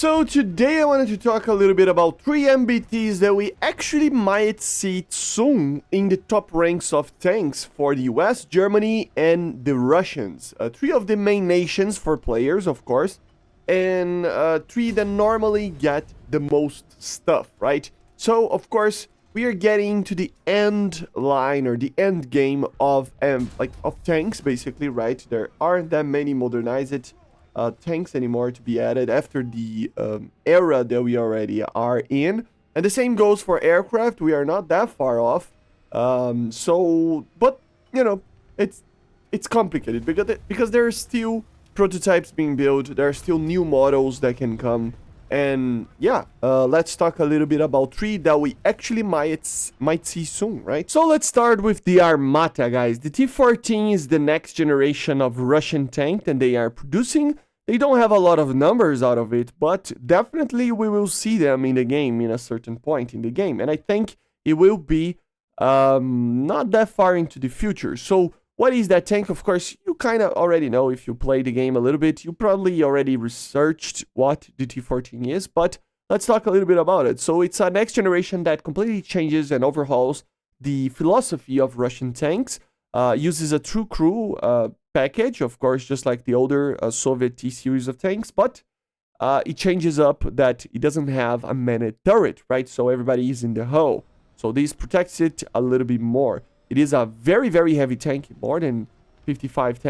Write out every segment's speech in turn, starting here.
So today I wanted to talk a little bit about 3 MBTs that we actually might see soon in the top ranks of tanks for the US, Germany, and the Russians. 3 of the main nations for players, of course, and 3 that normally get the most stuff, right? So, of course, we are getting to the end line or the end game of tanks, basically, right? There aren't that many modernized tanks anymore to be added after the era that we already are in. And the same goes for aircraft. We are not that far off. But you know, it's complicated because there are still prototypes being built. There are still new models that can come. And yeah, let's talk a little bit about 3 that we actually might see soon, right? So let's start with the Armata, guys. The T-14 is the next generation of Russian tank that they are producing. They don't have a lot of numbers out of it, but definitely we will see them in the game in a certain point in the game. And I think it will be not that far into the future. So what is that tank? Of course, you kind of already know if you play the game a little bit. You probably already researched what the T-14 is, but let's talk a little bit about it. So it's a next generation that completely changes and overhauls the philosophy of Russian tanks. Uses a true crew package, of course, just like the older Soviet T-series of tanks, but it changes up that it doesn't have a manned turret, right? So everybody is in the hull. So this protects it a little bit more. It is a very, very heavy tank, more than 55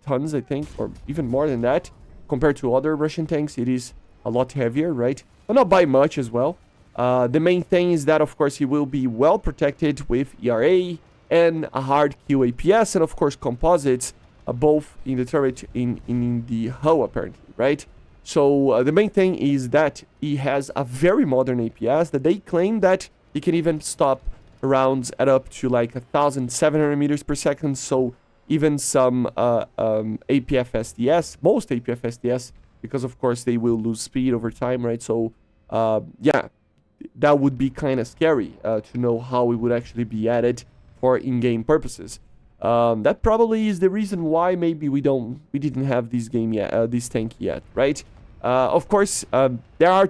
tons, I think, or even more than that. Compared to other Russian tanks, it is a lot heavier, right? But not by much as well. The main thing is that, of course, it will be well protected with ERA and a hard kill APS, and of course composites, both in the turret in the hull apparently, right? So the main thing is that it has a very modern APS that they claim that it can even stop rounds at up to like 1,700 meters per second. So even some APF-SDS, most APF-SDS, because of course they will lose speed over time, right? So yeah, that would be kind of scary to know how it would actually be added for in-game purposes. That probably is the reason why maybe we didn't have this game yet, this tank yet, right? Of course, there are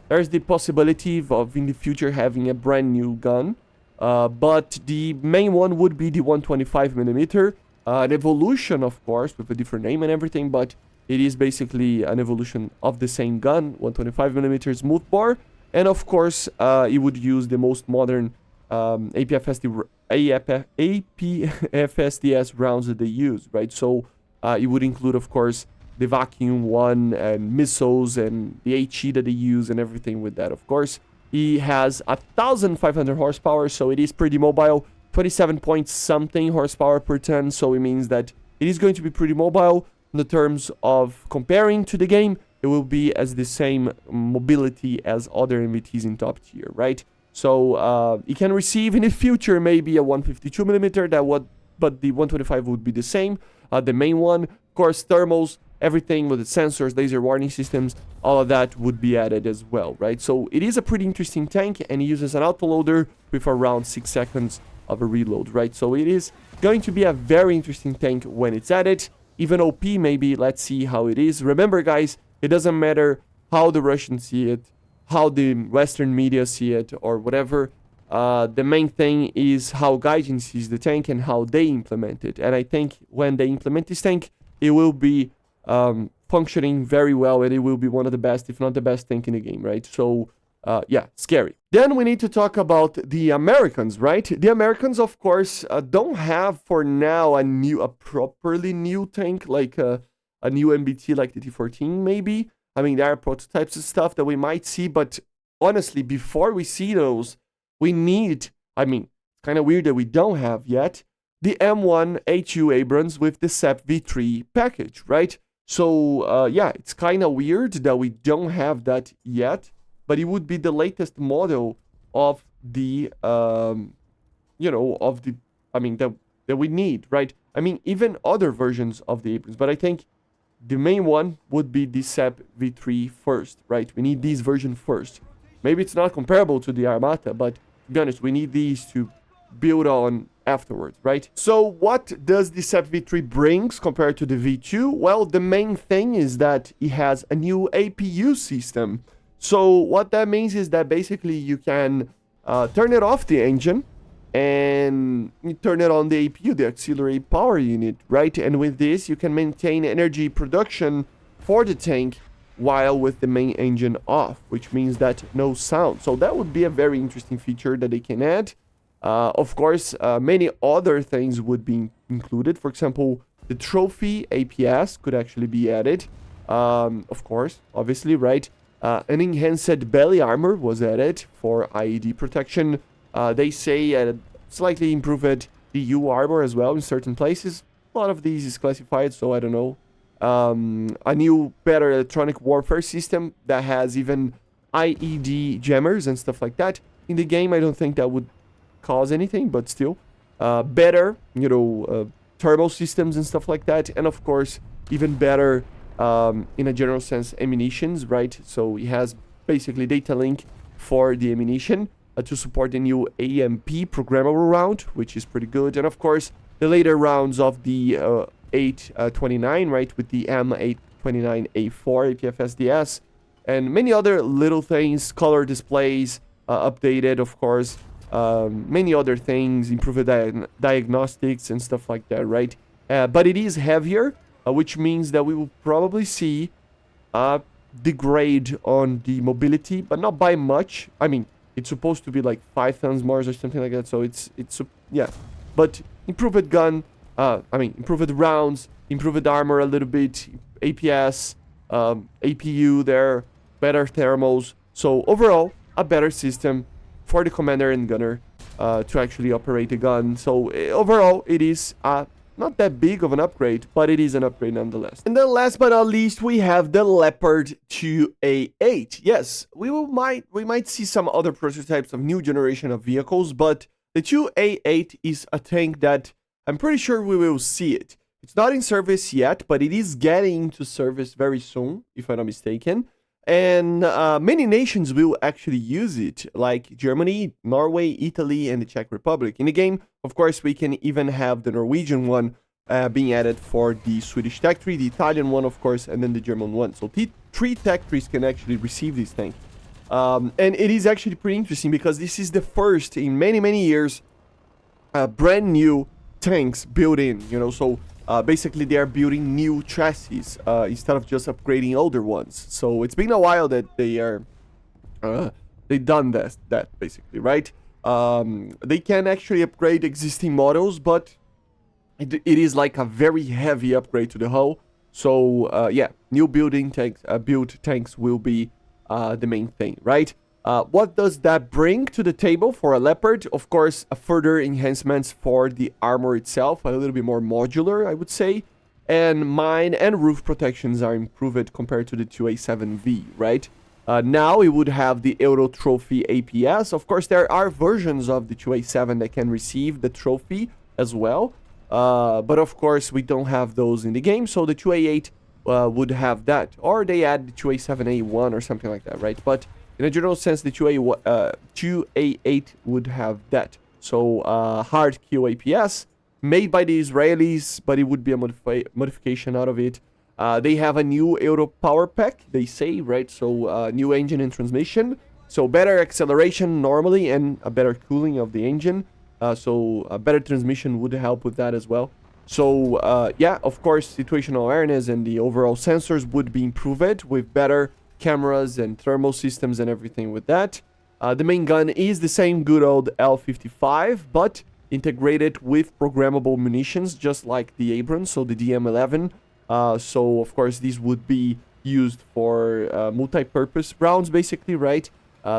there's the possibility of in the future having a brand new gun, but the main one would be the 125 millimeter, an evolution, of course, with a different name and everything, but it is basically an evolution of the same gun, 125 millimeter smoothbore, and of course, it would use the most modern APF-SDS rounds that they use, right? So it would include, of course, the vacuum one and missiles and the HE that they use and everything with that, of course. It has 1,500 horsepower, so it is pretty mobile, 27 point something horsepower per ton, so it means that it is going to be pretty mobile. In the terms of comparing to the game, it will be as the same mobility as other MBTs in top tier, right? So it can receive in the future maybe a 152 millimeter, but the 125 would be the same. The main one, of course, thermals, everything with the sensors, laser warning systems, all of that would be added as well, right? So it is a pretty interesting tank, and it uses an autoloader with around 6 seconds of a reload, right? So it is going to be a very interesting tank when it's added. Even OP maybe, let's see how it is. Remember, guys, it doesn't matter how the Russians see it, how the Western media see it, or whatever. The main thing is how Gaijin sees the tank and how they implement it. And I think when they implement this tank, it will be functioning very well, and it will be one of the best, if not the best tank in the game, right? So, yeah, scary. Then we need to talk about the Americans, right? The Americans, of course, don't have for now a properly new tank, like a new MBT like the T-14 maybe. I mean, there are prototypes and stuff that we might see, but honestly, before we see those, we need, I mean, it's kind of weird that we don't have yet, the M1 HU Abrams with the SEP V3 package, right? So, yeah, it's kind of weird that we don't have that yet, but it would be the latest model of the, that we need, right? I mean, even other versions of the Abrams, but I think the main one would be the SEP V3 first, right? We need this version first. Maybe it's not comparable to the Armata, but to be honest, we need these to build on afterwards, right? So what does the SEP V3 brings compared to the V2? Well, the main thing is that it has a new APU system. So what that means is that basically you can turn it off the engine and you turn it on the APU, the auxiliary power unit, right? And with this, you can maintain energy production for the tank while with the main engine off, which means that no sound. So that would be a very interesting feature that they can add. Of course, many other things would be included. For example, the trophy APS could actually be added. Of course, obviously, right? An enhanced belly armor was added for IED protection. They say slightly improved the U armor as well in certain places. A lot of these is classified, so I don't know. A new, better electronic warfare system that has even IED jammers and stuff like that. In the game, I don't think that would cause anything, but still. Better, thermal systems and stuff like that. And of course, even better, in a general sense, ammunitions, right? So it has basically data link for the ammunition to support the new AMP programmable round, which is pretty good. And of course, the later rounds of the 829, right, with the M829A4 APFSDS, and many other little things, color displays updated, of course, many other things, improved diagnostics and stuff like that, right? But it is heavier, which means that we will probably see a degrade on the mobility, but not by much. I mean, it's supposed to be like 5 tons more or something like that, so it's yeah. But improved gun, improved rounds, improved armor a little bit, APS, APU there, better thermals. So overall, a better system for the commander and gunner to actually operate the gun. So overall, it is not that big of an upgrade, but it is an upgrade nonetheless. And then last but not least, we have the Leopard 2A8. Yes, we might see some other prototypes of new generation of vehicles, but the 2A8 is a tank that I'm pretty sure we will see it. It's not in service yet, but it is getting into service very soon, if I'm not mistaken. And many nations will actually use it, like Germany, Norway, Italy, and the Czech Republic. In the game, of course, we can even have the Norwegian one being added for the Swedish tech tree, the Italian one, of course, and then the German one. So 3 tech trees can actually receive this tank. And it is actually pretty interesting because this is the first in many, many years brand new tanks built in, so basically they are building new chassis instead of just upgrading older ones. So it's been a while that they done that basically, right? They can actually upgrade existing models, but it is like a very heavy upgrade to the hull. So yeah, new built tanks will be the main thing, right? What does that bring to the table for a Leopard? Of course, a further enhancements for the armor itself, a little bit more modular, I would say. And mine and roof protections are improved compared to the 2A7V, right? Now it would have the Euro Trophy APS. Of course, there are versions of the 2A7 that can receive the trophy as well. But of course, we don't have those in the game, so the 2A8 would have that. Or they add the 2A7A1 or something like that, right? But in a general sense, the 2A8 would have that. So, hard kill APS, made by the Israelis, but it would be a modification out of it. They have a new Euro power pack, they say, right? So, new engine and transmission. So, better acceleration normally and a better cooling of the engine. So, a better transmission would help with that as well. So, yeah, of course, situational awareness and the overall sensors would be improved with better cameras and thermal systems and everything with that. The main gun is the same good old L55, but integrated with programmable munitions, just like the Abrams, so the DM11. So, of course, these would be used for multi-purpose rounds, basically, right?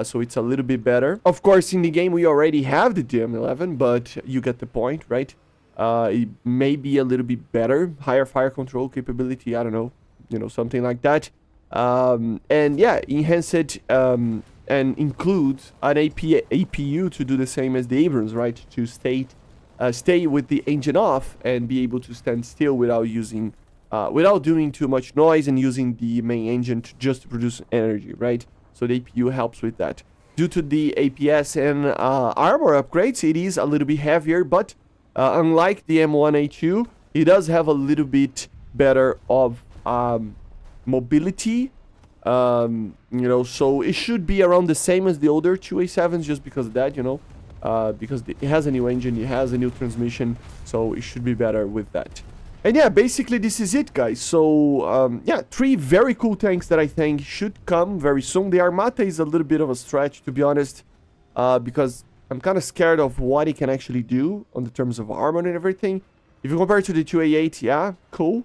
So it's a little bit better. Of course, in the game, we already have the DM11, but you get the point, right? It may be a little bit better, higher fire control capability, I don't know, something like that. And yeah, enhance it and include an APU to do the same as the Abrams, right? To stay with the engine off and be able to stand still without doing too much noise and using the main engine to produce energy, right? So the APU helps with that. Due to the APS and armor upgrades, it is a little bit heavier, but Unlike the M1A2, it does have a little bit better of mobility. You know, so it should be around the same as the older 2A7s just because of that, you know. Because it has a new engine, it has a new transmission, so it should be better with that. And yeah, basically this is it, guys. So yeah, 3 very cool tanks that I think should come very soon. The Armata is a little bit of a stretch, to be honest, because I'm kind of scared of what it can actually do on the terms of armor and everything. If you compare it to the 2A8, yeah, cool.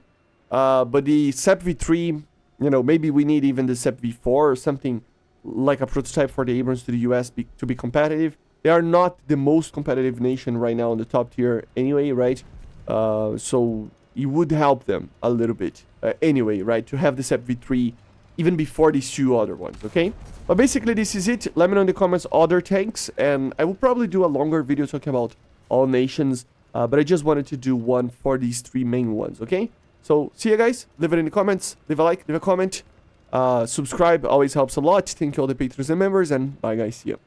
But the SEP V3, you know, maybe we need even the SEP V4 or something like a prototype for the Abrams to the US to be competitive. They are not the most competitive nation right now in the top tier anyway, right? So it would help them a little bit anyway, right? To have the SEP V3 even before these 2 other ones, okay? But basically this is it. Let me know in the comments other tanks, and I will probably do a longer video talking about all nations, but I just wanted to do one for these 3 main ones, okay? So see you guys. Leave it in the comments. Leave a like, leave a comment. Subscribe always helps a lot. Thank you all the patrons and members, and bye guys. See ya.